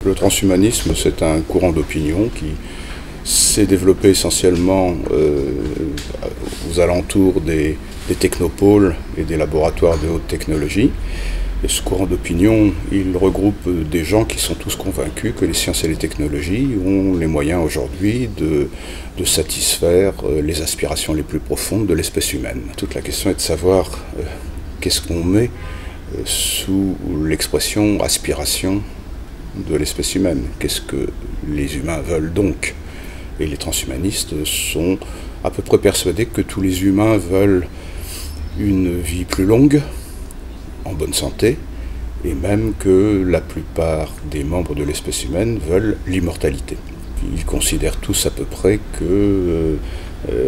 Le transhumanisme, c'est un courant d'opinion qui s'est développé essentiellement aux alentours des technopoles et des laboratoires de haute technologie. Et ce courant d'opinion, il regroupe des gens qui sont tous convaincus que les sciences et les technologies ont les moyens aujourd'hui de satisfaire les aspirations les plus profondes de l'espèce humaine. Toute la question est de savoir qu'est-ce qu'on met sous l'expression aspiration de l'espèce humaine. Qu'est-ce que les humains veulent donc? Et les transhumanistes sont à peu près persuadés que tous les humains veulent une vie plus longue, en bonne santé, et même que la plupart des membres de l'espèce humaine veulent l'immortalité. Ils considèrent tous à peu près que,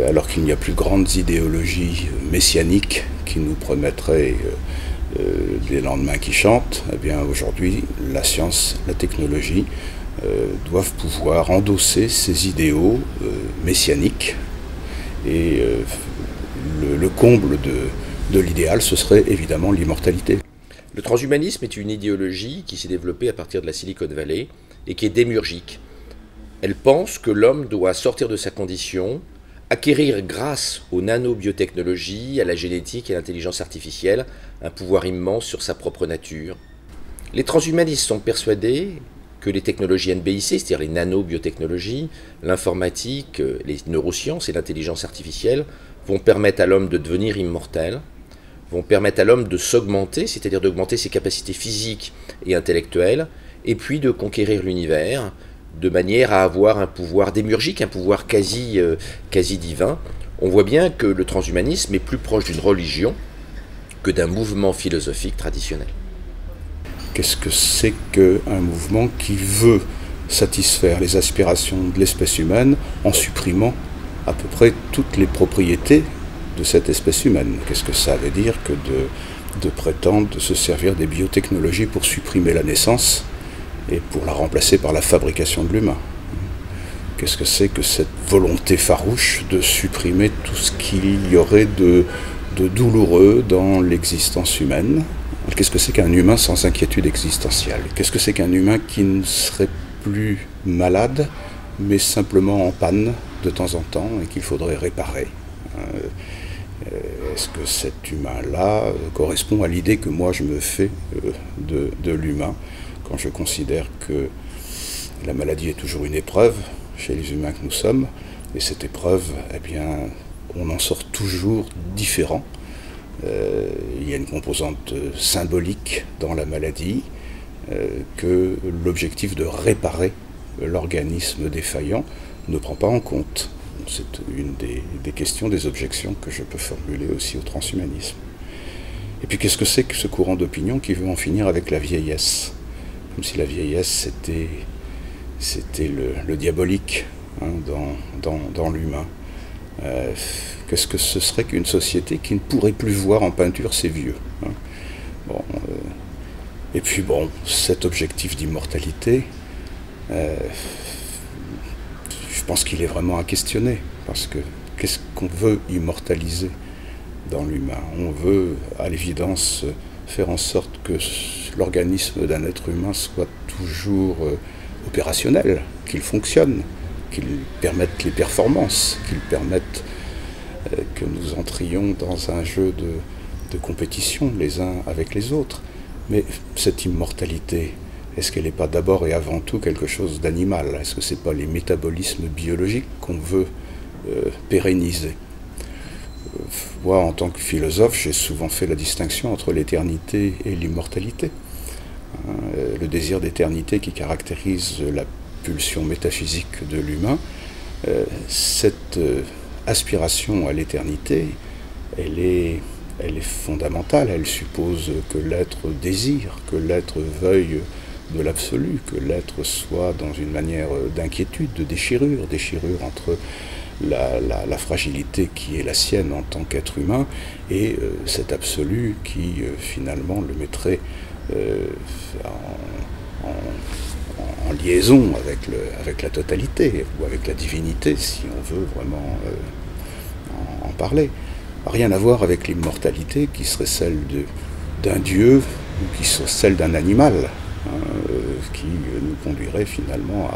alors qu'il n'y a plus de grandes idéologies messianiques qui nous promettraient des lendemains qui chantent, eh bien aujourd'hui, la science, la technologie doivent pouvoir endosser ces idéaux messianiques. Et le comble de l'idéal, ce serait évidemment l'immortalité. Le transhumanisme est une idéologie qui s'est développée à partir de la Silicon Valley et qui est démiurgique. Elle pense que l'homme doit sortir de sa condition, acquérir grâce aux nanobiotechnologies, à la génétique et à l'intelligence artificielle, un pouvoir immense sur sa propre nature. Les transhumanistes sont persuadés que les technologies NBIC, c'est-à-dire les nanobiotechnologies, l'informatique, les neurosciences et l'intelligence artificielle, vont permettre à l'homme de devenir immortel, vont permettre à l'homme de s'augmenter, c'est-à-dire d'augmenter ses capacités physiques et intellectuelles, et puis de conquérir l'univers, de manière à avoir un pouvoir démiurgique, un pouvoir quasi divin. On voit bien que le transhumanisme est plus proche d'une religion que d'un mouvement philosophique traditionnel. Qu'est-ce que c'est qu'un mouvement qui veut satisfaire les aspirations de l'espèce humaine en supprimant à peu près toutes les propriétés de cette espèce humaine? Qu'est-ce que ça veut dire que de prétendre de se servir des biotechnologies pour supprimer la naissance et pour la remplacer par la fabrication de l'humain? Qu'est-ce que c'est que cette volonté farouche de supprimer tout ce qu'il y aurait de douloureux dans l'existence humaine? Qu'est-ce que c'est qu'un humain sans inquiétude existentielle? Qu'est-ce que c'est qu'un humain qui ne serait plus malade, mais simplement en panne de temps en temps et qu'il faudrait réparer? Est-ce que cet humain-là correspond à l'idée que moi je me fais de l'humain, quand je considère que la maladie est toujours une épreuve chez les humains que nous sommes, et cette épreuve, eh bien, on en sort toujours différent. Il y a une composante symbolique dans la maladie, que l'objectif de réparer l'organisme défaillant ne prend pas en compte. C'est une des questions, des objections que je peux formuler aussi au transhumanisme. Et puis qu'est-ce que c'est que ce courant d'opinion qui veut en finir avec la vieillesse? Comme si la vieillesse c'était le diabolique, hein, dans l'humain. Qu'est-ce que ce serait qu'une société qui ne pourrait plus voir en peinture ses vieux, hein? Bon, et puis bon, cet objectif d'immortalité, je pense qu'il est vraiment à questionner, parce que qu'est-ce qu'on veut immortaliser dans l'humain? On veut, à l'évidence, faire en sorte que l'organisme d'un être humain soit toujours opérationnel, qu'il fonctionne, qu'il permette les performances, qu'il permette que nous entrions dans un jeu de compétition les uns avec les autres. Mais cette immortalité, est-ce qu'elle n'est pas d'abord et avant tout quelque chose d'animal? Est-ce que ce n'est pas les métabolismes biologiques qu'on veut pérenniser? Moi, en tant que philosophe, j'ai souvent fait la distinction entre l'éternité et l'immortalité. Le désir d'éternité qui caractérise la pulsion métaphysique de l'humain, cette aspiration à l'éternité, elle est fondamentale. Elle suppose que l'être désire, que l'être veuille de l'absolu, que l'être soit dans une manière d'inquiétude, de déchirure entre la fragilité qui est la sienne en tant qu'être humain et cet absolu qui finalement le mettrait en liaison avec la totalité ou avec la divinité, si on veut vraiment en parler. Rien à voir avec l'immortalité qui serait celle d'un dieu ou qui serait celle d'un animal. qui nous conduirait finalement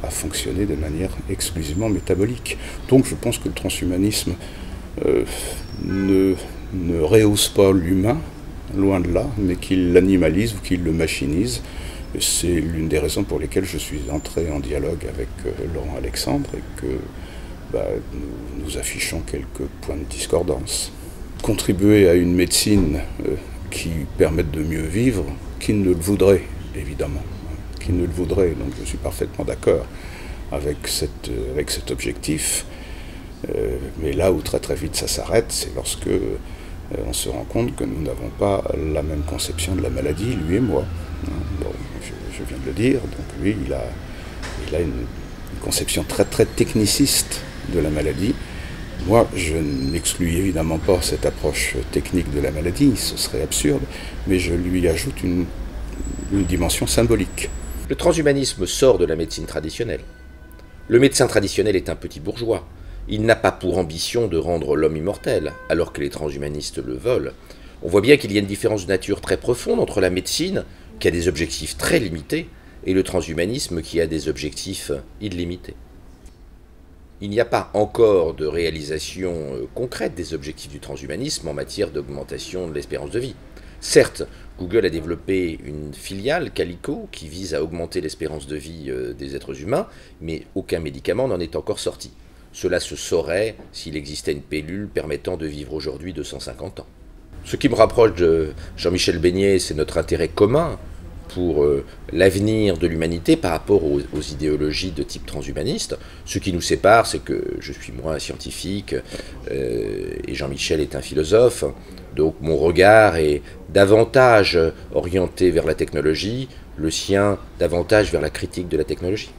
à fonctionner de manière exclusivement métabolique. Donc je pense que le transhumanisme ne rehausse pas l'humain, loin de là, mais qu'il l'animalise ou qu'il le machinise. C'est l'une des raisons pour lesquelles je suis entré en dialogue avec Laurent Alexandre et que nous affichons quelques points de discordance. Contribuer à une médecine qui permette de mieux vivre, qui ne le voudrait, évidemment. Qui ne le voudrait, donc je suis parfaitement d'accord avec cet objectif. Mais là où très très vite ça s'arrête, c'est lorsque on se rend compte que nous n'avons pas la même conception de la maladie, lui et moi. Bon, je viens de le dire, donc lui il a une conception très très techniciste de la maladie. Moi, je n'exclus évidemment pas cette approche technique de la maladie, ce serait absurde, mais je lui ajoute une dimension symbolique. Le transhumanisme sort de la médecine traditionnelle. Le médecin traditionnel est un petit bourgeois. Il n'a pas pour ambition de rendre l'homme immortel, alors que les transhumanistes le veulent. On voit bien qu'il y a une différence de nature très profonde entre la médecine, qui a des objectifs très limités, et le transhumanisme qui a des objectifs illimités. Il n'y a pas encore de réalisation concrète des objectifs du transhumanisme en matière d'augmentation de l'espérance de vie. Certes, Google a développé une filiale, Calico, qui vise à augmenter l'espérance de vie des êtres humains, mais aucun médicament n'en est encore sorti. Cela se saurait s'il existait une pilule permettant de vivre aujourd'hui 250 ans. Ce qui me rapproche de Jean-Michel Beignet, c'est notre intérêt commun pour l'avenir de l'humanité par rapport aux idéologies de type transhumaniste. Ce qui nous sépare, c'est que je suis moi un scientifique et Jean-Michel est un philosophe. Donc mon regard est davantage orienté vers la technologie, le sien davantage vers la critique de la technologie.